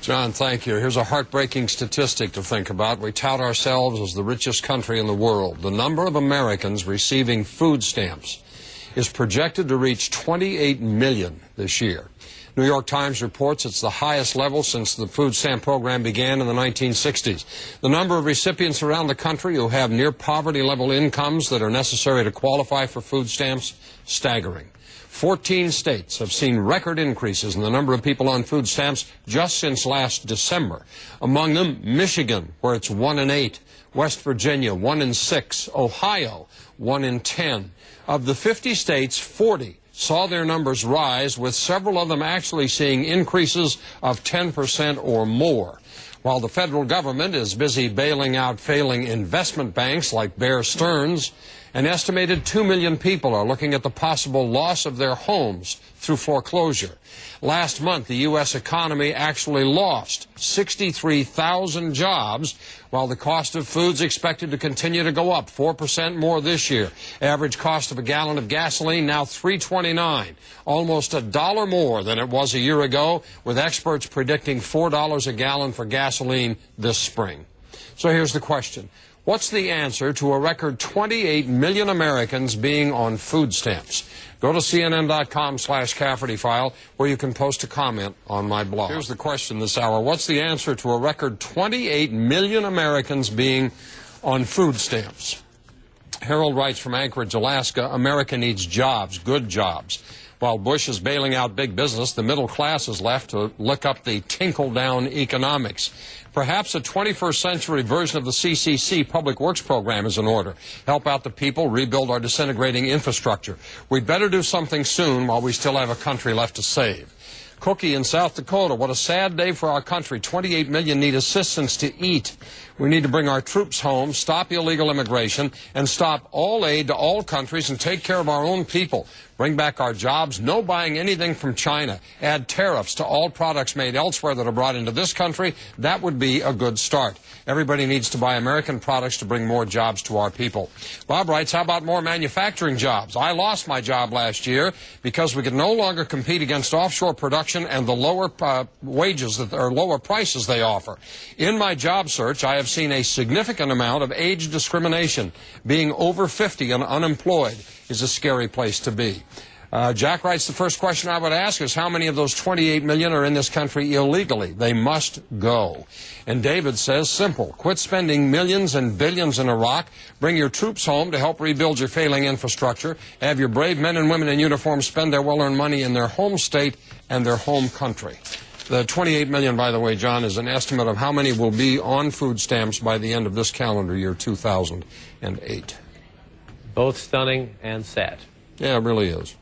John, thank you. Here's a heartbreaking statistic to think about. We tout ourselves as the richest country in the world. The number of Americans receiving food stamps is projected to reach 28 million this year. New York Times reports it's the highest level since the food stamp program began in the 1960s. The number of recipients around the country who have near poverty level incomes that are necessary to qualify for food stamps, staggering. 14 states have seen record increases in the number of people on food stamps just since last December. Among them, Michigan, where it's 1 in 8, West Virginia, 1 in 6, Ohio, 1 in 10. Of the 50 states, 40 saw their numbers rise, with several of them actually seeing increases of 10% or more. While the federal government is busy bailing out failing investment banks like Bear Stearns, an estimated 2 million people are looking at the possible loss of their homes through foreclosure. Last month, the U.S. economy actually lost 63,000 jobs, while the cost of food's expected to continue to go up 4% more this year. Average cost of a gallon of gasoline now $3.29, almost $1 more than it was a year ago, with experts predicting $4 a gallon for gasoline this spring. So here's the question. What's the answer to a record 28 million Americans being on food stamps? Go to CNN.com/Cafferty file, where you can post a comment on my blog. Here's the question this hour. What's the answer to a record 28 million Americans being on food stamps? Harold writes from Anchorage, Alaska, America needs jobs, good jobs. While Bush is bailing out big business, the middle class is left to look up the tinkle-down economics. Perhaps a 21st century version of the CCC Public Works program is in order. Help out the people, rebuild our disintegrating infrastructure. We'd better do something soon while we still have a country left to save. Cookie in South Dakota, what a sad day for our country. 28 million need assistance to eat. We need to bring our troops home, stop illegal immigration, and stop all aid to all countries and take care of our own people. Bring back our jobs, no buying anything from China. Add tariffs to all products made elsewhere that are brought into this country. That would be a good start. Everybody needs to buy American products to bring more jobs to our people. Bob writes, how about more manufacturing jobs? I lost my job last year because we could no longer compete against offshore production and the lower wages or lower prices they offer. In my job search, I have seen a significant amount of age discrimination. Being over 50 and unemployed is a scary place to be. Jack writes, the first question I would ask is how many of those 28 million are in this country illegally? They must go. And David says, simple, quit spending millions and billions in Iraq, bring your troops home to help rebuild your failing infrastructure, have your brave men and women in uniform spend their well-earned money in their home state and their home country. The 28 million, by the way, John, is an estimate of how many will be on food stamps by the end of this calendar year, 2008. Both stunning and sad. Yeah, it really is.